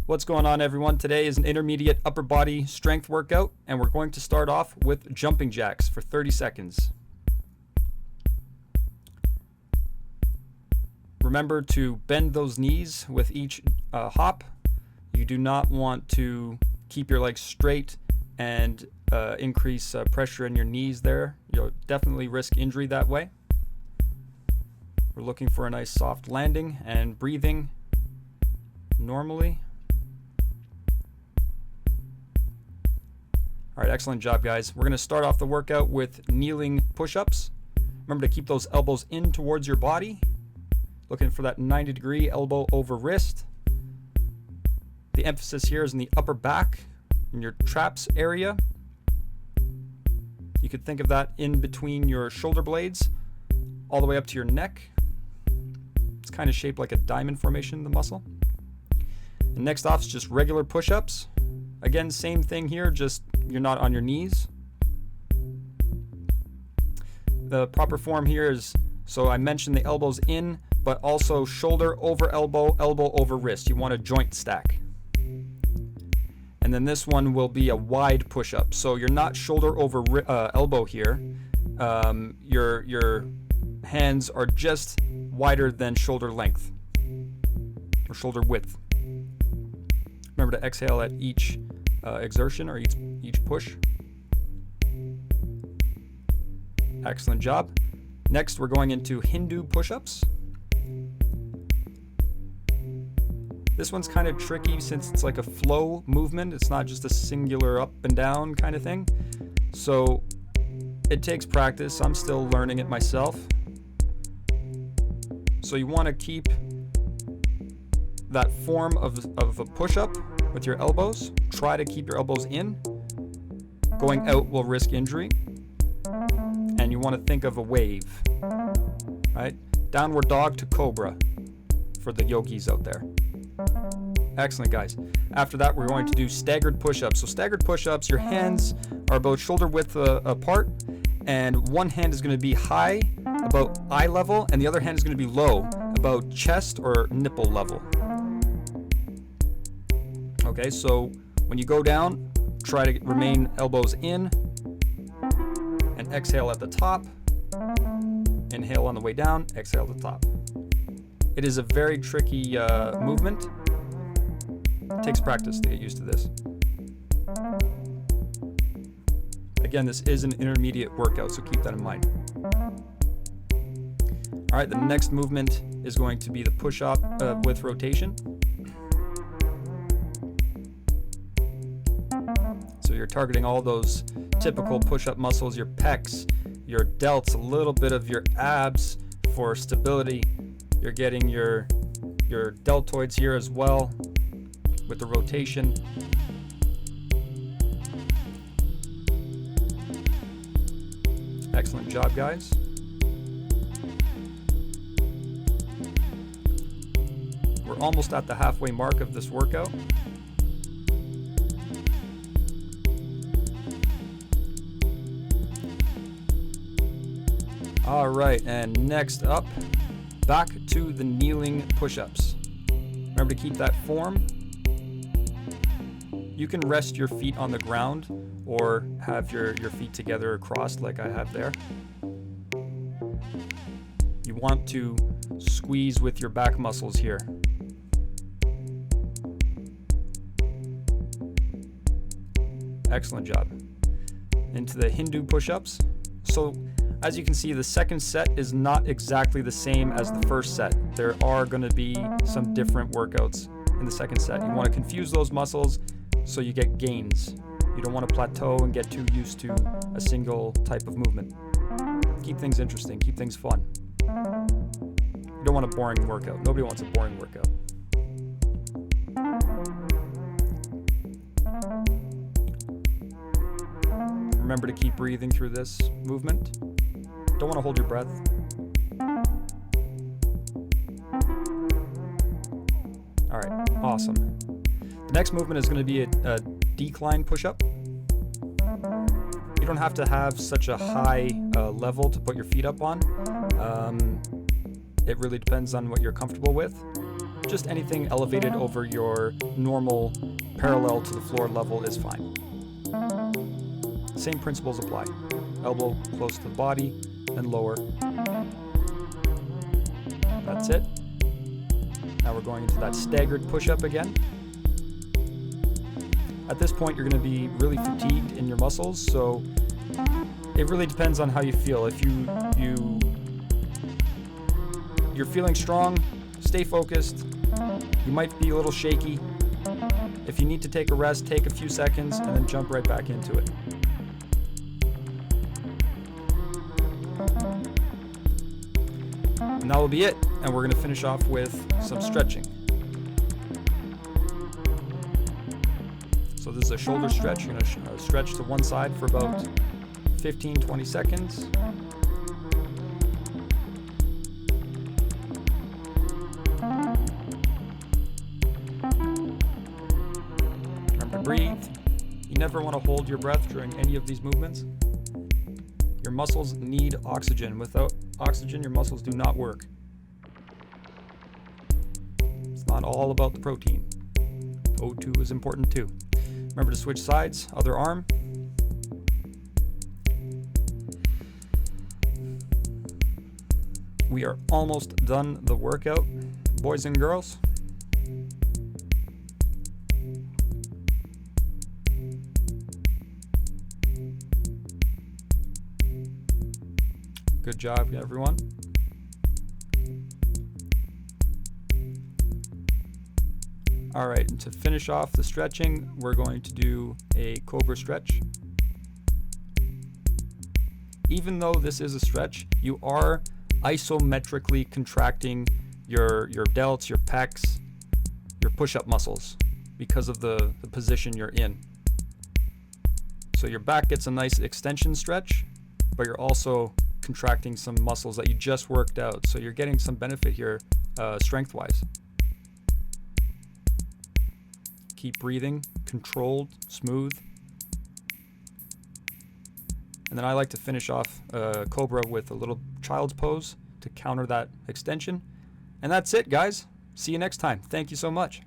What's going on, everyone? Today is an intermediate upper body strength workout, and we're going to start off with jumping jacks for 30 seconds. Remember to bend those knees with each hop. You do not want to keep your legs straight and increase pressure in your knees there. You'll definitely risk injury that way. We're looking for a nice soft landing and breathing normally. All right, excellent job, guys. We're going to start off the workout with kneeling push-ups. Remember to keep those elbows in towards your body. Looking for that 90-degree elbow over wrist. The emphasis here is in the upper back, in your traps area. You could think of that in between your shoulder blades, all the way up to your neck. It's kind of shaped like a diamond formation, the muscle. And next off is just regular push-ups. Again, same thing here, just you're not on your knees. The proper form here is, so I mentioned the elbows in, but also shoulder over elbow, elbow over wrist. You want a joint stack. And then this one will be a wide push-up. So you're not shoulder over elbow here. Your hands are just wider than shoulder length or shoulder width. Remember to exhale at each exertion or each push. Excellent job. Next, we're going into Hindu push-ups. This one's kind of tricky since it's like a flow movement. It's not just a singular up and down kind of thing. So it takes practice. I'm still learning it myself. So you want to keep that form of a push-up with your elbows. Try to keep your elbows in. Going out will risk injury. And you want to think of a wave, right? Downward dog to cobra for the yogis out there. Excellent, guys. After that, we're going to do staggered push-ups. So staggered push-ups, your hands are about shoulder width apart, and one hand is going to be high, about eye level, and the other hand is going to be low, about chest or nipple level. Okay, so when you go down, try to remain elbows in, and exhale at the top. Inhale on the way down, exhale at the top. It is a very tricky movement. It takes practice to get used to this. Again, this is an intermediate workout, so keep that in mind. All right, the next movement is going to be the push-up with rotation. So you're targeting all those typical push-up muscles, your pecs, your delts, a little bit of your abs for stability. You're getting your deltoids here as well with the rotation. Excellent job, guys. We're almost at the halfway mark of this workout. All right, and next up, back to the kneeling push-ups. Remember to keep that form. You can rest your feet on the ground or have your feet together crossed like I have there. You want to squeeze with your back muscles here. Excellent job. Into the Hindu push-ups. So as you can see, the second set is not exactly the same as the first set. There are going to be some different workouts in the second set. You want to confuse those muscles so you get gains. You don't want to plateau and get too used to a single type of movement. Keep things interesting, keep things fun. You don't want a boring workout. Nobody wants a boring workout. Remember to keep breathing through this movement. Don't want to hold your breath. All right, awesome. The next movement is going to be a decline push-up. You don't have to have such a high level to put your feet up on. It really depends on what you're comfortable with. Just anything elevated over your normal parallel to the floor level is fine. Same principles apply. Elbow close to the body and lower. That's it. Now we're going into that staggered push-up again. At this point, you're going to be really fatigued in your muscles, so it really depends on how you feel. If you're feeling strong, stay focused. You might be a little shaky. If you need to take a rest, take a few seconds and then jump right back into it. And that will be it, and we're going to finish off with some stretching. So this is a shoulder stretch. You're going to stretch to one side for about 15-20 seconds. Remember to breathe. You never want to hold your breath during any of these movements. Your muscles need oxygen. Without oxygen, your muscles do not work. It's not all about the protein. O2 is important too. Remember to switch sides, other arm. We are almost done the workout, boys and girls. Good job, everyone. All right, and to finish off the stretching, we're going to do a Cobra Stretch. Even though this is a stretch, you are isometrically contracting your delts, your pecs, your push-up muscles because of the position you're in. So your back gets a nice extension stretch, but you're also contracting some muscles that you just worked out. So you're getting some benefit here strength-wise. Keep breathing, controlled, smooth. And then I like to finish off Cobra with a little child's pose to counter that extension. And that's it, guys. See you next time. Thank you so much.